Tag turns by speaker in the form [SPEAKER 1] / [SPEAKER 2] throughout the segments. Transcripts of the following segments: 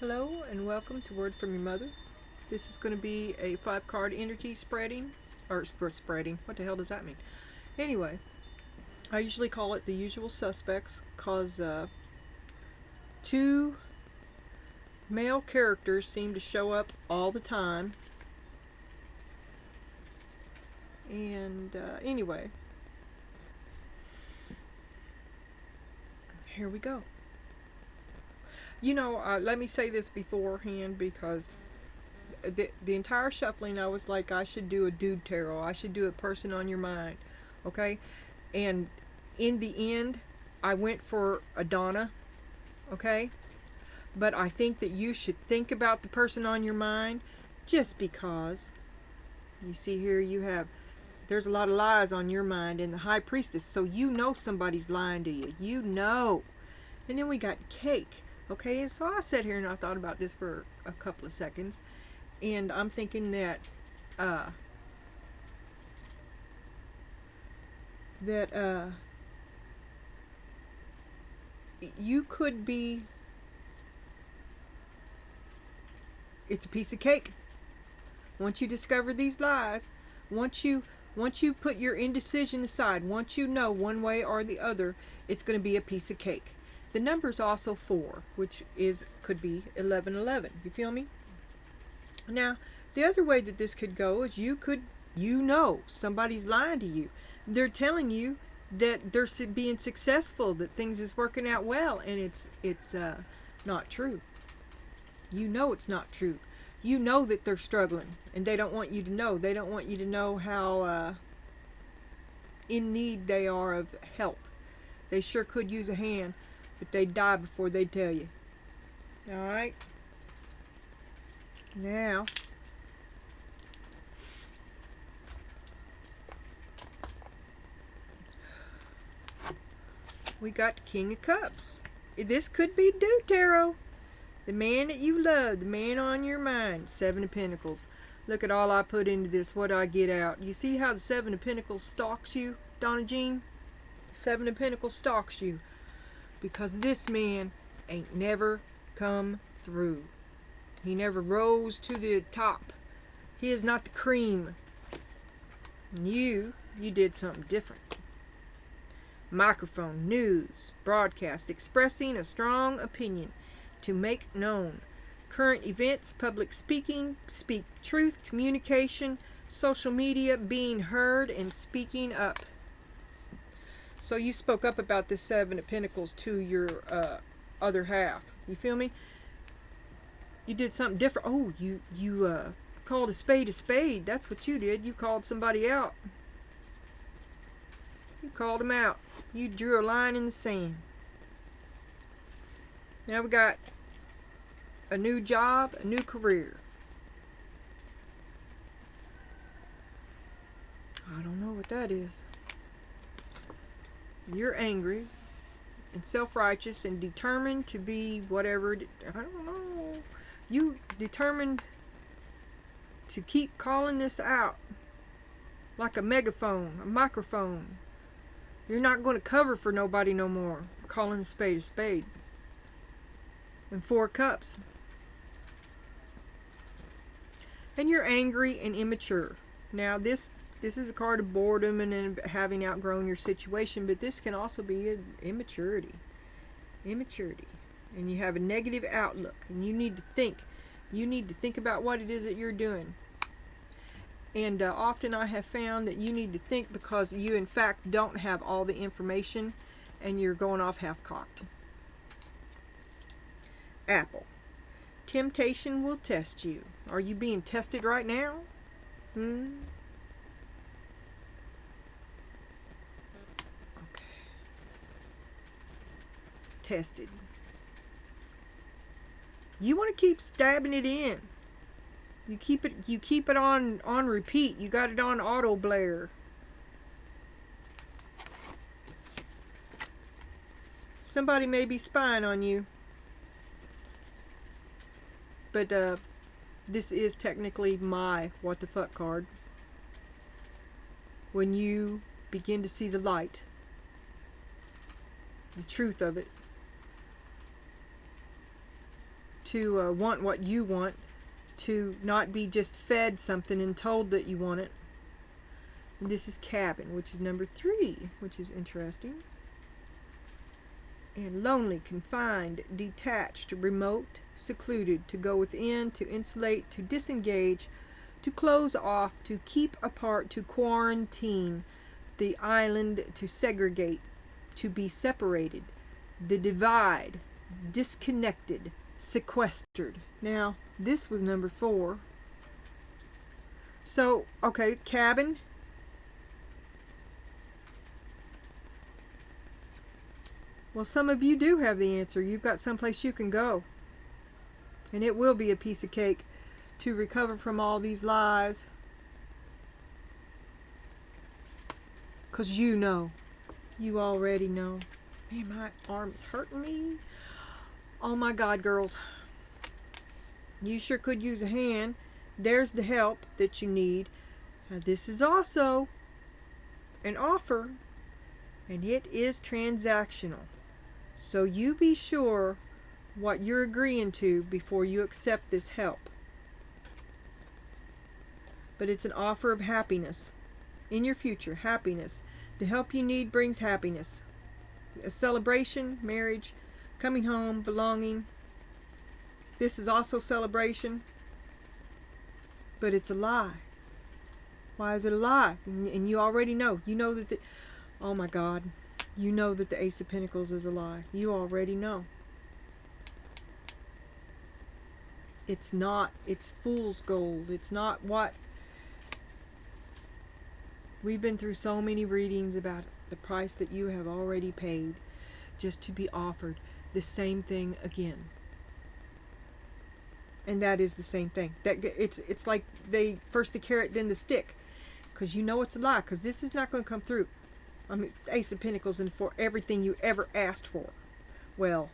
[SPEAKER 1] Hello and welcome to Word from Your Mother. This is going to be a 5-card energy spreading, or spreading, what the hell does that mean? Anyway, I usually call it the usual suspects because two male characters seem to show up all the time. And anyway, here we go. You know, let me say this beforehand because the entire shuffling, I was like, I should do a dude tarot. I should do a person on your mind, okay? And in the end, I went for a Donna, okay? But I think that you should think about the person on your mind just because. You see here, there's a lot of lies on your mind and the High Priestess, so you know somebody's lying to you. You know. And then we got cake. Okay, and so I sat here and I thought about this for a couple of seconds, and I'm thinking that you could be. It's a piece of cake. Once you discover these lies, once you put your indecision aside, once you know one way or the other, it's going to be a piece of cake. The number is also 4, which could be 1111. You feel me? Now, the other way that this could go is you know somebody's lying to you. They're telling you that they're being successful, that things is working out well, and it's not true. You know it's not true. You know that they're struggling, and they don't want you to know. They don't want you to know how in need they are of help. They sure could use a hand, but they'd die before they'd tell you. Alright? Now, we got the King of Cups. This could be Dude Tarot. The man that you love, the man on your mind. 7 of Pentacles. Look at all I put into this. What I get out. You see how the 7 of Pentacles stalks you, Donna Jean? The 7 of Pentacles stalks you. Because this man ain't never come through. He never rose to the top. He is not the cream. And you did something different. Microphone, news, broadcast, expressing a strong opinion to make known. Current events, public speaking, speak truth, communication, social media, being heard, and speaking up. So you spoke up about this 7 of Pentacles to your other half. You feel me? You did something different. Oh, you called a spade a spade. That's what you did. You called somebody out. You called them out. You drew a line in the sand. Now we got a new job, a new career. I don't know what that is. You're angry and self-righteous and determined to be whatever. I don't know. You determined to keep calling this out like a megaphone, a microphone. You're not going to cover for nobody no more. You're calling a spade a spade. And 4 cups. And you're angry and immature. Now this is a card of boredom and having outgrown your situation, but this can also be an immaturity. Immaturity. And you have a negative outlook, and you need to think. You need to think about what it is that you're doing. And often I have found that you need to think because you in fact don't have all the information and you're going off half-cocked. Apple. Temptation will test you. Are you being tested right now? Okay. Tested. You want to keep stabbing it in. You keep it on repeat. You got it on auto blare. Somebody may be spying on you. But this is technically my what the fuck card. When you begin to see the light, the truth of it, want what you want, to not be just fed something and told that you want it. And this is cabin, which is number 3, which is interesting. And lonely, confined, detached, remote, secluded, to go within, to insulate, to disengage, to close off, to keep apart, to quarantine, the island, to segregate, to be separated, the divide, disconnected, sequestered. Now, this was number 4. So, okay, cabin. Well, some of you do have the answer. You've got someplace you can go. And it will be a piece of cake to recover from all these lies. Because you know. You already know. Man, my arm is hurting me. Oh my God, girls. You sure could use a hand. There's the help that you need. Now, this is also an offer. And it is transactional. So you be sure what you're agreeing to before you accept this help. But it's an offer of happiness. In your future, happiness. The help you need brings happiness. A celebration, marriage, coming home, belonging. This is also celebration. But it's a lie. Why is it a lie? And you already know. You know that oh my God. You know that the Ace of Pentacles is a lie. You already know. It's not. It's fool's gold. It's not what. We've been through so many readings about the price that you have already paid just to be offered the same thing again. And that is the same thing. That it's like first the carrot, then the stick. Because you know it's a lie. Because this is not going to come through. I mean, Ace of Pentacles and for everything you ever asked for. Well,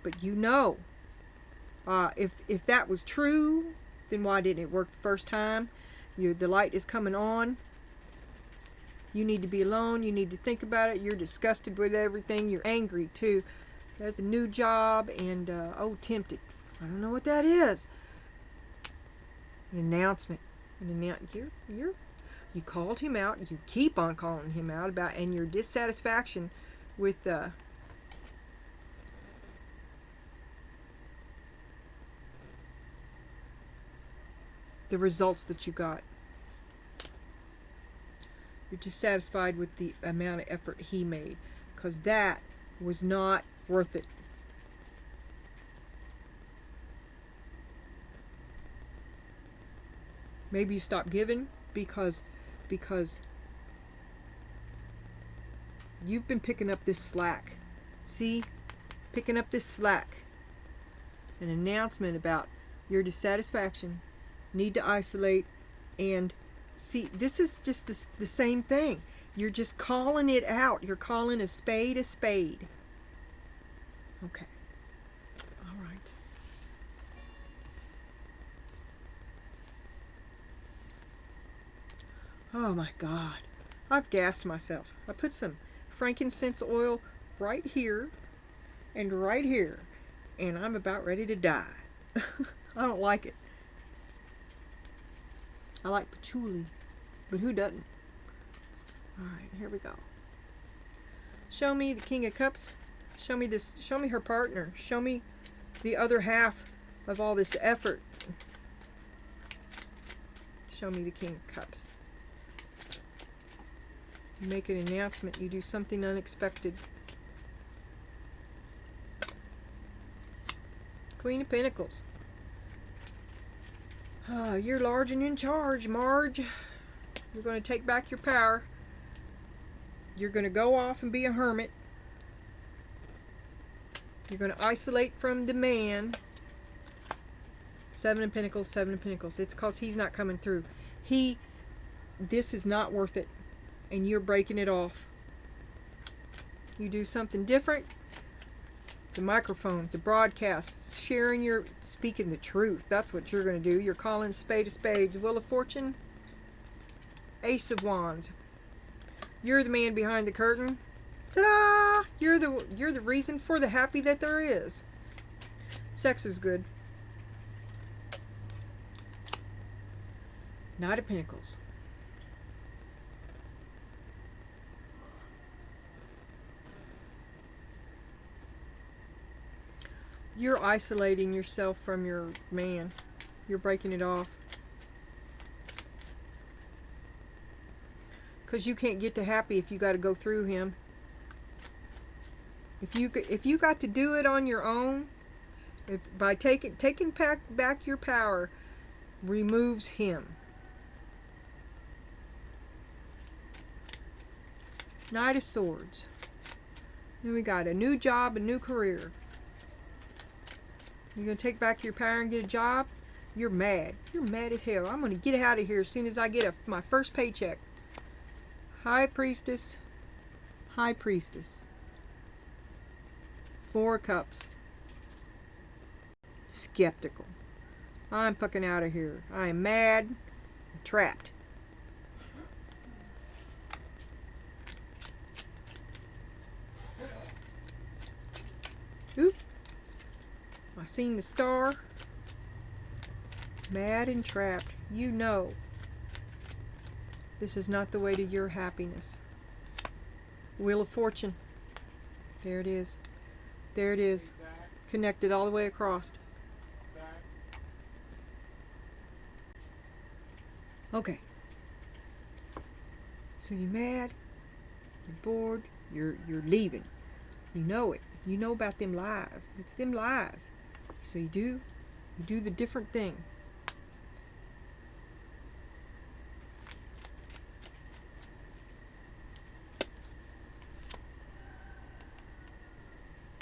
[SPEAKER 1] but you know, if that was true, then why didn't it work the first time? The light is coming on. You need to be alone. You need to think about it. You're disgusted with everything. You're angry too. There's a new job and tempted. I don't know what that is. An announcement. You called him out. You keep on calling him out about, and your dissatisfaction with the results that you got. You're dissatisfied with the amount of effort he made, because that was not worth it. Maybe you stop giving because you've been picking up this slack. See? Picking up this slack. An announcement about your dissatisfaction, need to isolate, and see, this is just the same thing. You're just calling it out. You're calling a spade a spade. Okay. All right. Oh my God. I've gassed myself. I put some frankincense oil right here and right here, and I'm about ready to die. I don't like it. I like patchouli, but who doesn't? All right, here we go. Show me the King of Cups. Show me this. Show me her partner. Show me the other half of all this effort. Show me the King of Cups. You make an announcement. You do something unexpected. Queen of Pentacles. You're large and in charge, Marge. You're going to take back your power. You're going to go off and be a hermit. You're going to isolate from the man. 7 of Pentacles, 7 of Pentacles. It's because he's not coming through. This is not worth it. And you're breaking it off. You do something different. The microphone, the broadcast, speaking the truth. That's what you're going to do. You're calling spade a spade. Wheel of Fortune, Ace of Wands. You're the man behind the curtain. Ta-da! You're the reason for the happy that there is. Sex is good. Knight of Pentacles. You're isolating yourself from your man. You're breaking it off. Because you can't get to happy if you got to go through him. If you got to do it on your own, by taking back your power, removes him. Knight of Swords. Then we got a new job, a new career. You're going to take back your power and get a job? You're mad. You're mad as hell. I'm going to get out of here as soon as I get my first paycheck. High Priestess. High Priestess. 4 of Cups. Skeptical. I'm fucking out of here. I am mad. I'm trapped. Oop. I seen the star. Mad and trapped. You know this is not the way to your happiness. Wheel of Fortune. There it is. There it is. Connected all the way across. Okay. So you're mad. You're bored. You're leaving. You know it. You know about them lies. It's them lies. So you do the different thing.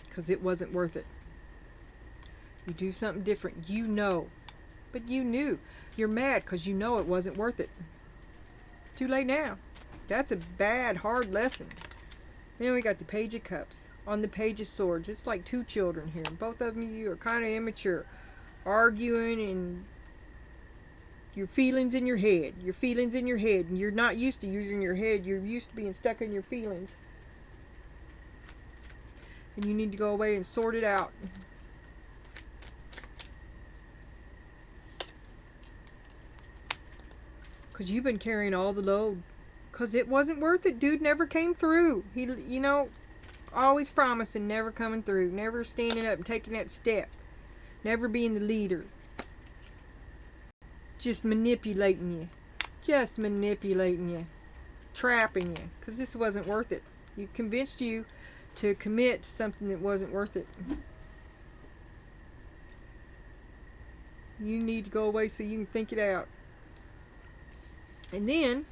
[SPEAKER 1] Because it wasn't worth it. You do something different. You know. But you knew. You're mad because you know it wasn't worth it. Too late now. That's a bad, hard lesson. Then we got the Page of Cups. On the Page of Swords. It's like 2 children here. Both of you are kind of immature. Arguing and your feelings in your head. Your feelings in your head. And you're not used to using your head. You're used to being stuck in your feelings. And you need to go away and sort it out. Because you've been carrying all the load. Because it wasn't worth it. Dude never came through. He, you know, always promising, never coming through. Never standing up and taking that step. Never being the leader. Just manipulating you. Just manipulating you. Trapping you. Because this wasn't worth it. He convinced you to commit to something that wasn't worth it. You need to go away so you can think it out. And then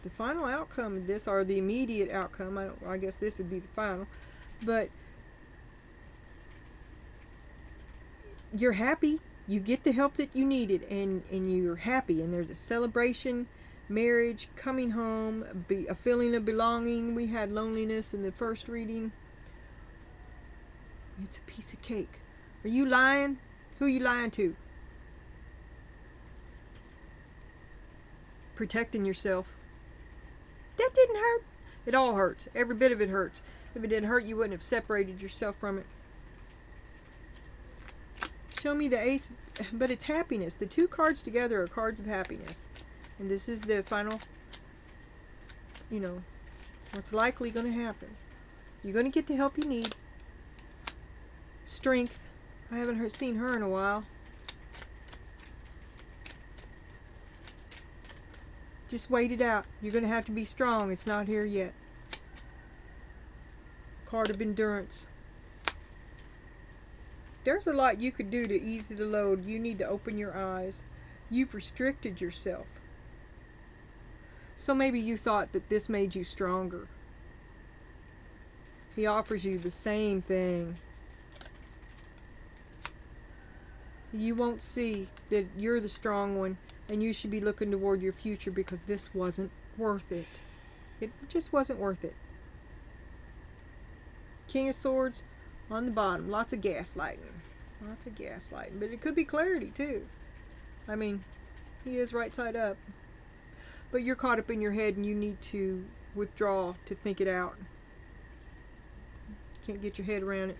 [SPEAKER 1] the final outcome of this, or the immediate outcome, I guess this would be the final, but you're happy. You get the help that you needed, and you're happy, and there's a celebration, marriage, coming home, a feeling of belonging. We had loneliness in the first reading. It's a piece of cake. Are you lying? Who are you lying to? Protecting yourself. That didn't hurt. It all hurts. Every bit of it hurts. If it didn't hurt, you wouldn't have separated yourself from it. Show me the Ace, but it's happiness. The 2 cards together are cards of happiness. And this is the final, you know, what's likely going to happen. You're going to get the help you need. Strength. I haven't seen her in a while. Just wait it out. You're going to have to be strong. It's not here yet. Card of Endurance. There's a lot you could do to ease the load. You need to open your eyes. You've restricted yourself. So maybe you thought that this made you stronger. He offers you the same thing. You won't see that you're the strong one, and you should be looking toward your future, because this wasn't worth it. It just wasn't worth it. King of Swords on the bottom. Lots of gaslighting. Lots of gaslighting. But it could be clarity too. I mean, he is right side up. But you're caught up in your head, and you need to withdraw to think it out. Can't get your head around it.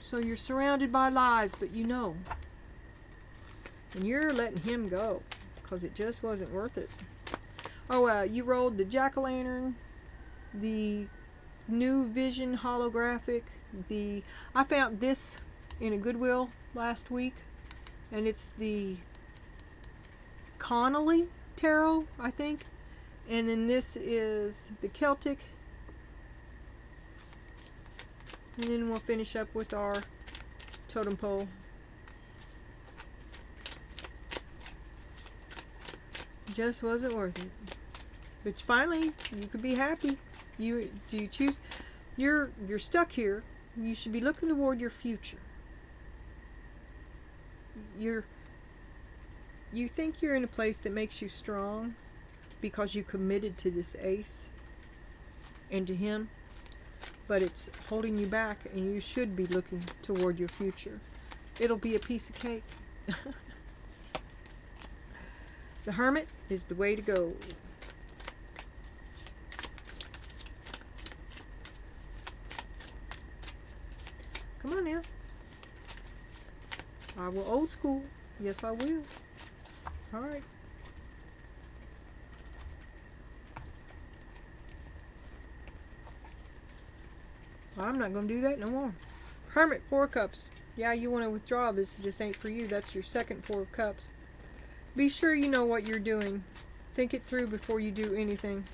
[SPEAKER 1] So you're surrounded by lies, but you know. And you're letting him go because it just wasn't worth it. Oh, you rolled the jack-o'-lantern, the new vision holographic. I found this in a Goodwill last week, and it's the Connolly Tarot, I think. And then this is the Celtic. And then we'll finish up with our totem pole. Just wasn't worth it. But finally, you could be happy. Do you choose? You're stuck here. You should be looking toward your future. You think you're in a place that makes you strong because you committed to this ace and to him, but it's holding you back, and you should be looking toward your future. It'll be a piece of cake. The Hermit is the way to go. Come on now. I will old school. Yes, I will. All right. Well, I'm not going to do that no more. Hermit, 4 of Cups. Yeah, you want to withdraw. This just ain't for you. That's your second 4 of Cups. Be sure you know what you're doing. Think it through before you do anything.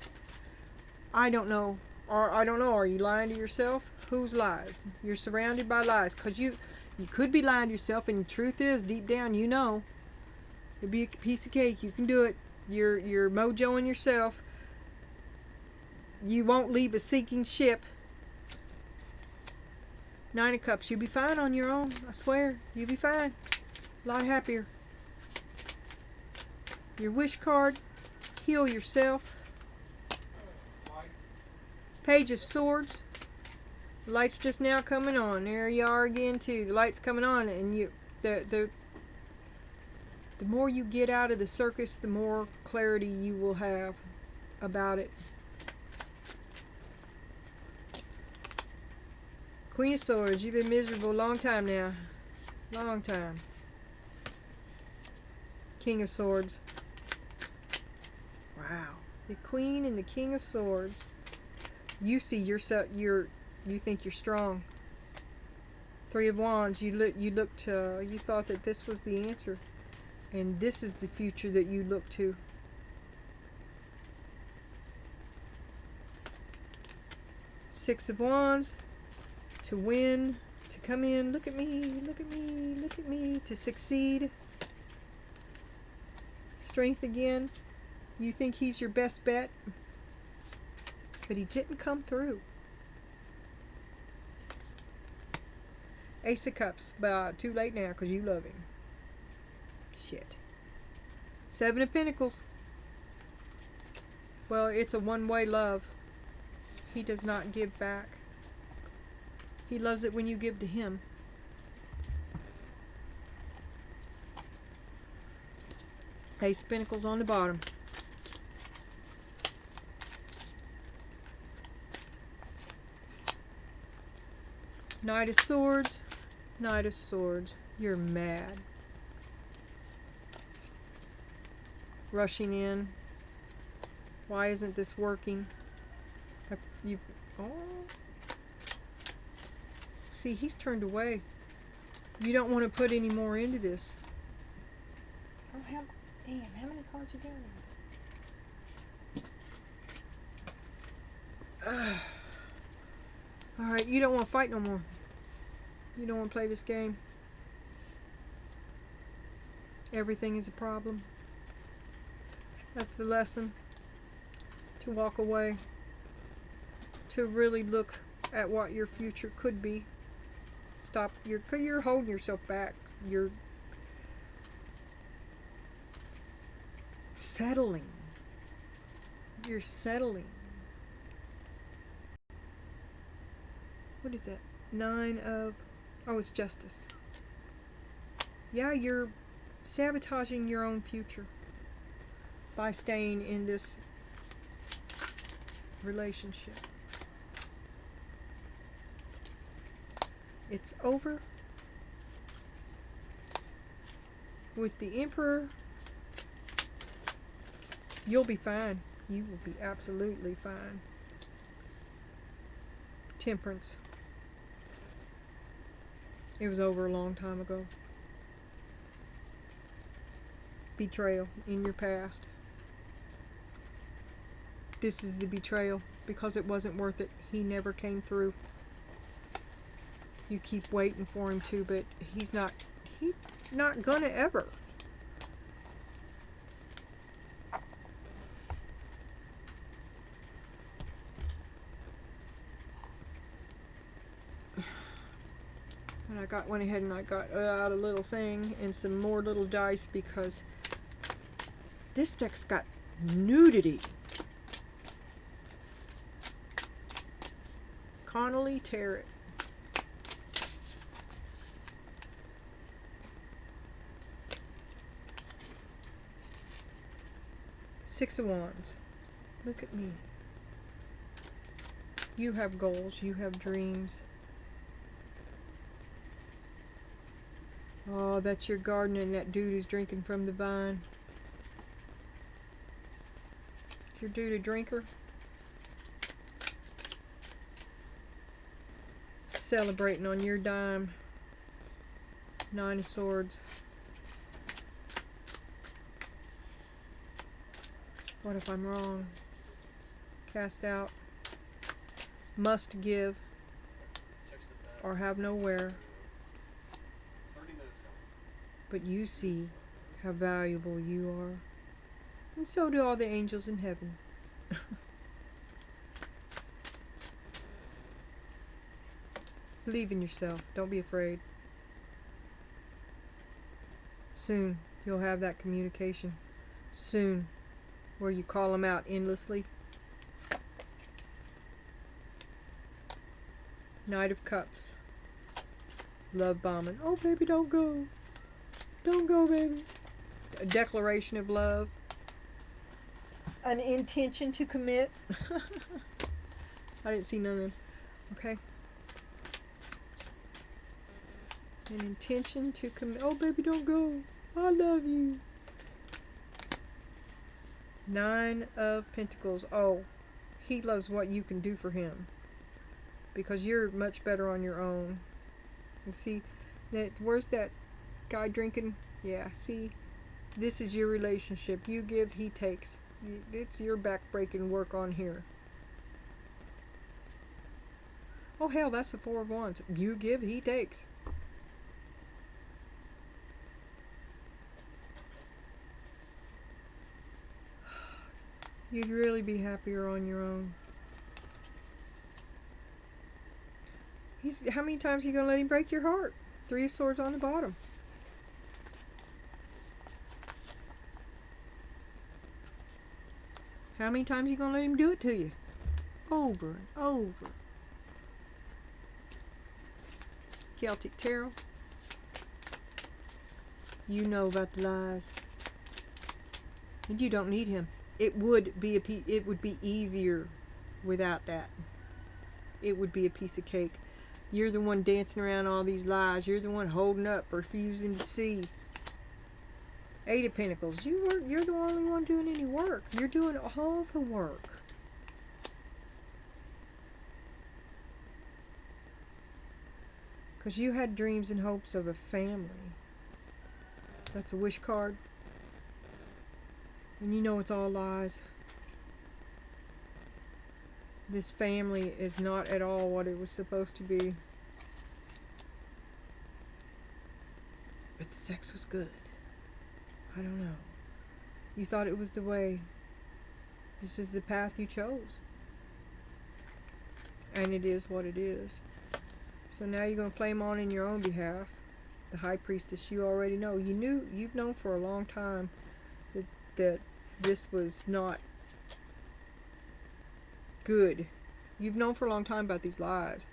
[SPEAKER 1] I don't know. Or I don't know. Are you lying to yourself? Whose lies? You're surrounded by lies. Because you could be lying to yourself, and the truth is, deep down, you know. It'd be a piece of cake. You can do it. You're mojoing yourself. You won't leave a sinking ship. 9 of Cups. You'll be fine on your own. I swear. You'll be fine. A lot happier. Your wish card. Heal yourself. Page of Swords. The light's just now coming on. There you are again too. The light's coming on, and the more you get out of the circus, the more clarity you will have about it. Queen of Swords. You've been miserable a long time now. Long time. King of Swords. Wow. The Queen and the King of Swords. You see yourself. You think you're strong. 3 of Wands. You thought that this was the answer, and this is the future that you look to. 6 of Wands. To win, to come in. Look at me. Look at me. Look at me. To succeed. Strength again. You think he's your best bet, but he didn't come through. Ace of Cups, but too late now because you love him. Shit. 7 of Pentacles. Well, it's a one-way love. He does not give back. He loves it when you give to him. Ace of Pentacles on the bottom. Knight of Swords. Knight of Swords. You're mad. Rushing in. Why isn't this working? Oh. See, he's turned away. You don't want to put any more into this. Oh, damn, how many cards you got? Alright, you don't want to fight no more. You don't want to play this game. Everything is a problem. That's the lesson. To walk away. To really look at what your future could be. Stop. You're holding yourself back. You're settling. You're settling. What is that? 9 of... Oh, it's Justice. Yeah, you're sabotaging your own future by staying in this relationship. It's over. With the Emperor, you'll be fine. You will be absolutely fine. Temperance. It was over a long time ago. Betrayal in your past. This is the betrayal because it wasn't worth it. He never came through. You keep waiting for him to, but he's not gonna ever. And I went ahead and I got out a little thing and some more little dice because this deck's got nudity. Connolly Tarot. Six of Wands. Look at me. You have goals. You have dreams. Oh, that's your garden and that dude is drinking from the vine. Is your dude a drinker? Celebrating on your dime. Nine of Swords. What if I'm wrong? Cast out. Must give. Or have nowhere. But you see how valuable you are. And so do all the angels in heaven. Believe in yourself. Don't be afraid. Soon you'll have that communication. Soon. Where you call them out endlessly. Knight of Cups. Love bombing. Oh, baby, don't go. Don't go, baby. A declaration of love. An intention to commit. I didn't see none of them. Okay. An intention to commit. Oh, baby, don't go. I love you. Nine of Pentacles. Oh, he loves what you can do for him. Because you're much better on your own. You see, where's that guy drinking? Yeah, see, this is your relationship. You give, he takes. It's your back-breaking work on here. Oh, hell, that's the Four of Wands. You give, he takes. You'd really be happier on your own. How many times are you going to let him break your heart? Three of Swords on the bottom. How many times are you going to let him do it to you? Over and over. Celtic Tarot. You know about the lies. And you don't need him. It would be easier without that. It would be a piece of cake. You're the one dancing around all these lies. You're the one holding up, refusing to see. Eight of Pentacles. You're the only one doing any work. You're doing all the work. Because you had dreams and hopes of a family. That's a wish card. And you know it's all lies. This family is not at all what it was supposed to be. But the sex was good. I don't know. You thought it was the way. This is the path you chose. And it is what it is. So now you're going to flame on in your own behalf. The High Priestess, you already know. You've known for a long time that this was not good. You've known for a long time about these lies.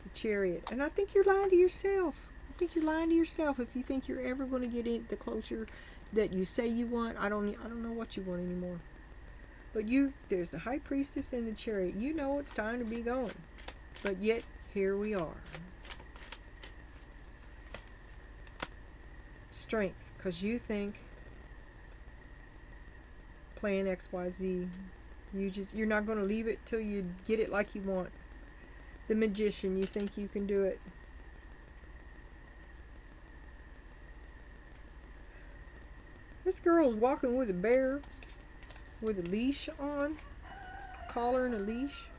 [SPEAKER 1] The Chariot. And I think you're lying to yourself. I think you're lying to yourself if you think you're ever going to get in the closure that you say you want. I don't know what you want anymore. But there's the High Priestess and the Chariot. You know it's time to be going. But yet, here we are. Strength, because you think plan XYZ. You're not going to leave it till you get it like you want. The Magician, you think you can do it. This girl's walking with a bear with a leash on, collar and a leash,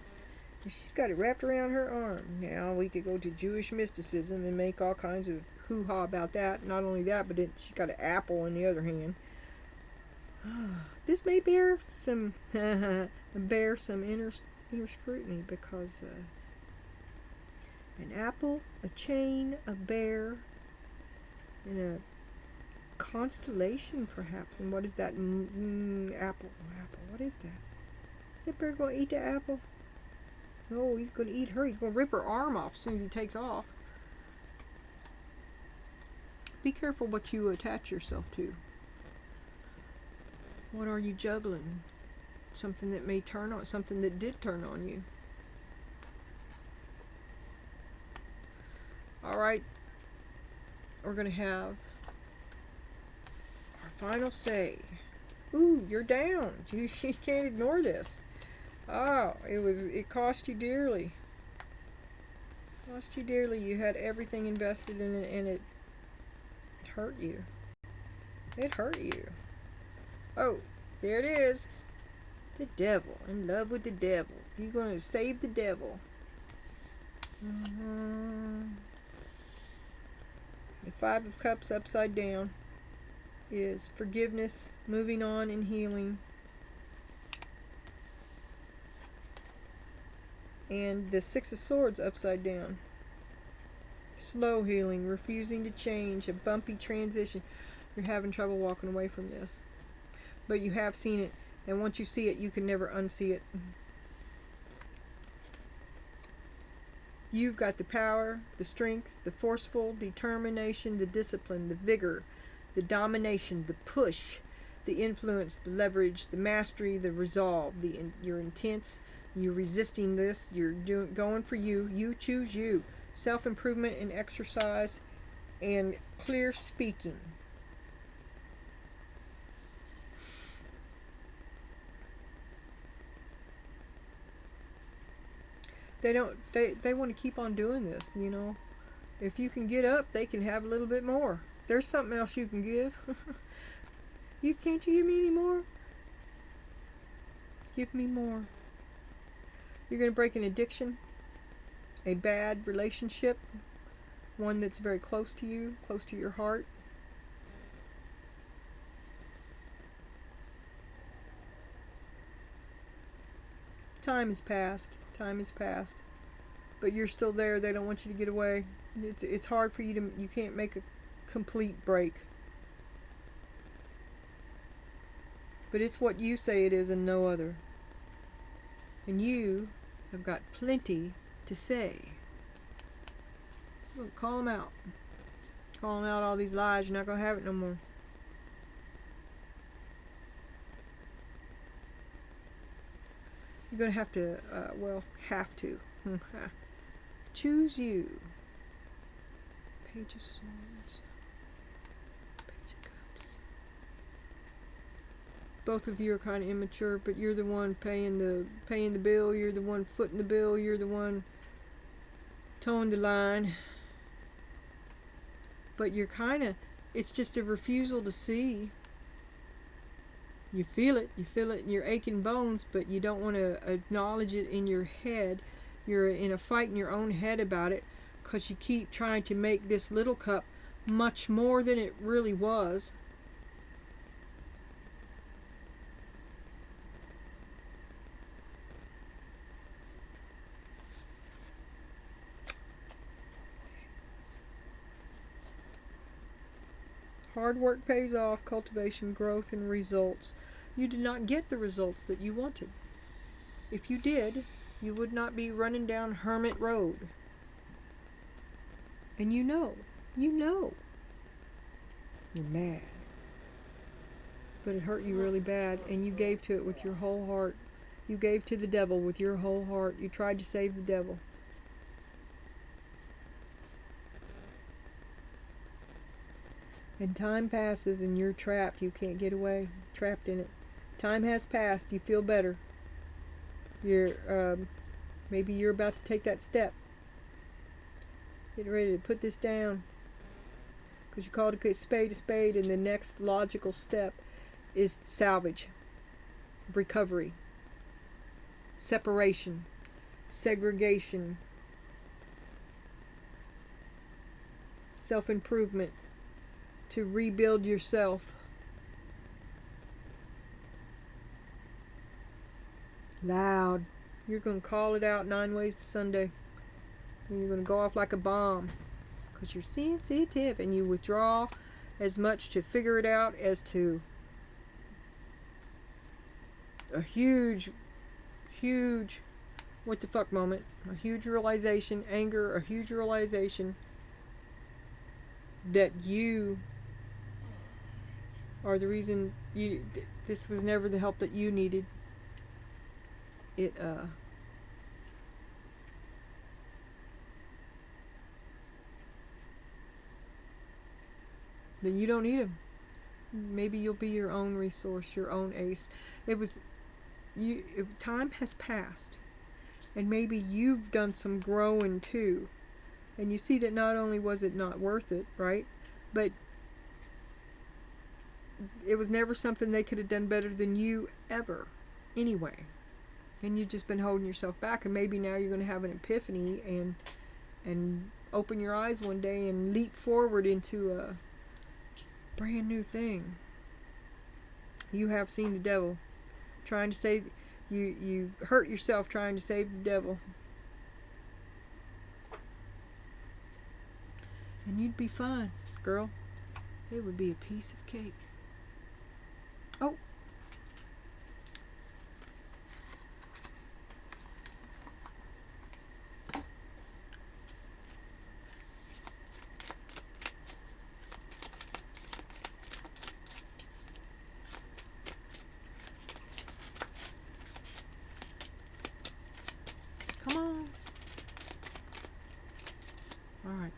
[SPEAKER 1] and she's got it wrapped around her arm. Now we could go to Jewish mysticism and make all kinds of hoo-ha about that. Not only that, but she's got an apple in the other hand. This may bear some inner scrutiny, because an apple, a chain, a bear, and a constellation perhaps. And what is that? Apple. What is that? Is that bear going to eat the apple? Oh, he's going to eat her. He's going to rip her arm off as soon as he takes off. Be careful what you attach yourself to. What are you juggling? Something that may turn on, something that did turn on you. Alright, we're going to have our final say. Ooh, you're down. You can't ignore this. Oh, it cost you dearly. Cost you dearly. You had everything invested in it, and it hurt you. It hurt you. Oh, there it is. The devil. In love with the devil. You're going to save the devil. The Five of Cups upside down is forgiveness, moving on, and healing. And the Six of Swords upside down. Slow healing, refusing to change, a bumpy transition. You're having trouble walking away from this. But you have seen it, and once you see it, you can never unsee it. You've got the power, the strength, the forceful determination, the discipline, the vigor, the domination, the push, the influence, the leverage, the mastery, the resolve, you're intense, you're resisting this, you're going for you, you choose you, self-improvement and exercise, and clear speaking. They want to keep on doing this, you know. If you can get up, they can have a little bit more. There's something else you can give. Can't you give me any more? Give me more. You're going to break an addiction, a bad relationship, one that's very close to you, close to your heart. Time has passed. Time has passed. But you're still there. They don't want you to get away. It's hard for you to... You can't make a complete break. But it's what you say it is and no other. And you have got plenty to say. Well, call them out. Call them out, all these lies. You're not going to have it no more. You're going to have to, choose you. Page of Swords. Page of Cups. Both of you are kind of immature, but you're the one paying the bill. You're the one footing the bill. You're the one towing the line. But you're kind of, it's just a refusal to see. You feel it in your aching bones, but you don't want to acknowledge it in your head. You're in a fight in your own head about it, because you keep trying to make this little cup much more than it really was. Hard work pays off, cultivation, growth, and results. You did not get the results that you wanted. If you did, you would not be running down Hermit Road. And you know. You're mad. But it hurt you really bad, and you gave to it with your whole heart. You gave to the devil with your whole heart. You tried to save the devil. And time passes and you're trapped. You can't get away. Trapped in it. Time has passed. You feel better. Maybe you're about to take that step. Get ready to put this down. Because you called a spade, and the next logical step is salvage, recovery, separation, segregation, self-improvement, to rebuild yourself. Loud. You're going to call it out 9 ways to Sunday. And you're going to go off like a bomb. Because you're sensitive. And you withdraw as much to figure it out as to a huge what the fuck moment. A huge realization. Anger. A huge realization that you are the reason this was never the help that you needed. Then you don't need him. Maybe you'll be your own resource, your own ace. Time has passed, and maybe you've done some growing too, and you see that not only was it not worth it, right, but it was never something they could have done better than you ever anyway. And you've just been holding yourself back, and maybe now you're going to have an epiphany and open your eyes one day and leap forward into a brand new thing. You have seen the devil trying to save you hurt yourself trying to save the devil, and you'd be fine, girl. It would be a piece of cake. Oh, come on. All right.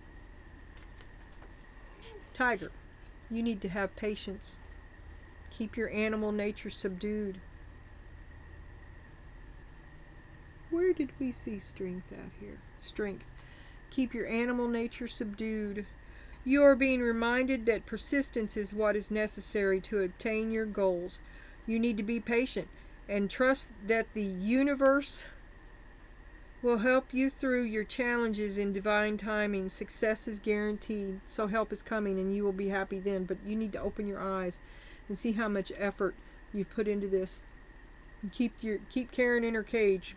[SPEAKER 1] Tiger, you need to have patience. Keep your animal nature subdued. Where did we see strength out here? Strength. Keep your animal nature subdued. You are being reminded that persistence is what is necessary to obtain your goals. You need to be patient and trust that the universe will help you through your challenges in divine timing. Success is guaranteed, so help is coming, and you will be happy then. But you need to open your eyes and see how much effort you've put into this. And keep Karen in her cage,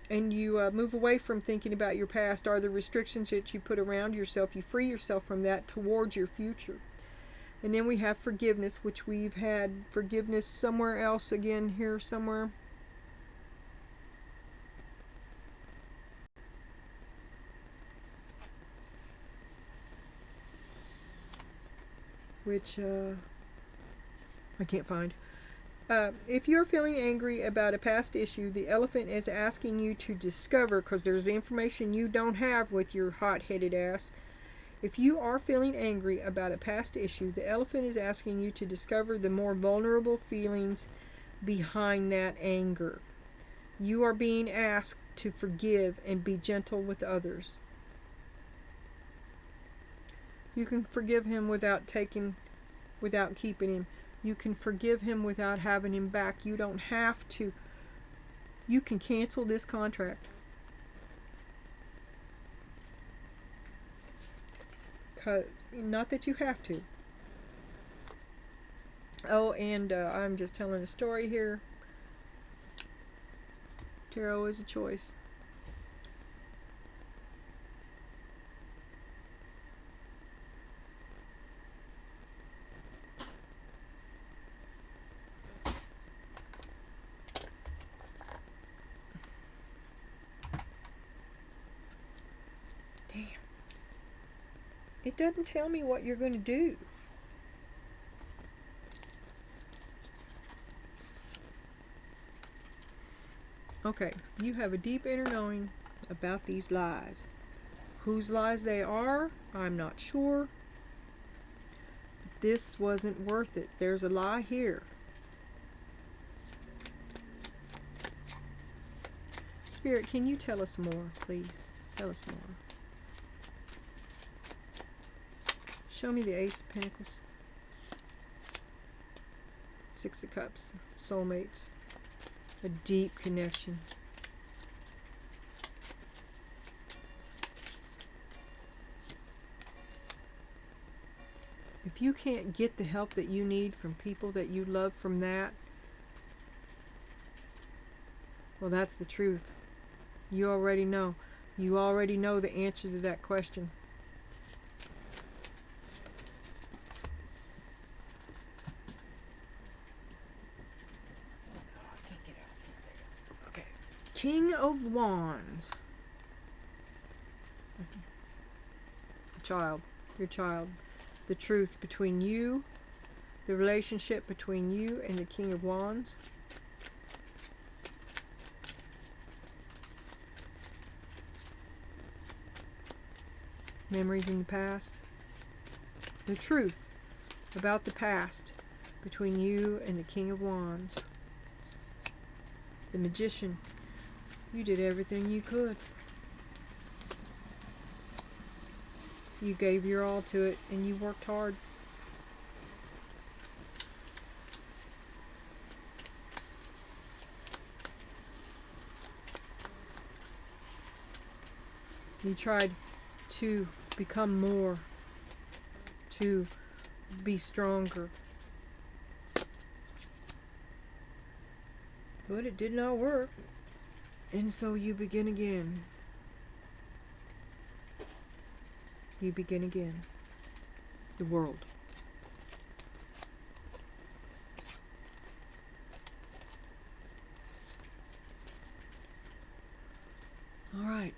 [SPEAKER 1] and you move away from thinking about your past or the restrictions that you put around yourself. You free yourself from that towards your future. And then we have forgiveness, which we've had forgiveness somewhere else again here somewhere. Which I can't find. If you're feeling angry about a past issue, the elephant is asking you to discover, because there's information you don't have with your hot-headed ass. If you are feeling angry about a past issue, the elephant is asking you to discover the more vulnerable feelings behind that anger. You are being asked to forgive and be gentle with others. You can forgive him without keeping him. You can forgive him without having him back. You don't have to. You can cancel this contract. Not that you have to. Oh, and I'm just telling a story here. Tarot is a choice. Damn. It doesn't tell me what you're going to do. Okay, you have a deep inner knowing about these lies. Whose lies they are, I'm not sure. This wasn't worth it. There's a lie here. Spirit, can you tell us more, please? Tell us more. Show me the Ace of Pentacles. Six of Cups. Soulmates. A deep connection. If you can't get the help that you need from people that you love from that, well, that's the truth. You already know. You already know the answer to that question. Okay. King of Wands. Child. Your child. The truth between you, the relationship between you and the King of Wands. Memories in the past. The truth about the past between you and the King of Wands. The Magician. You did everything you could. You gave your all to it, and you worked hard. You tried to become more, to be stronger. But it did not work. And so you begin again. You begin again. The world. All right.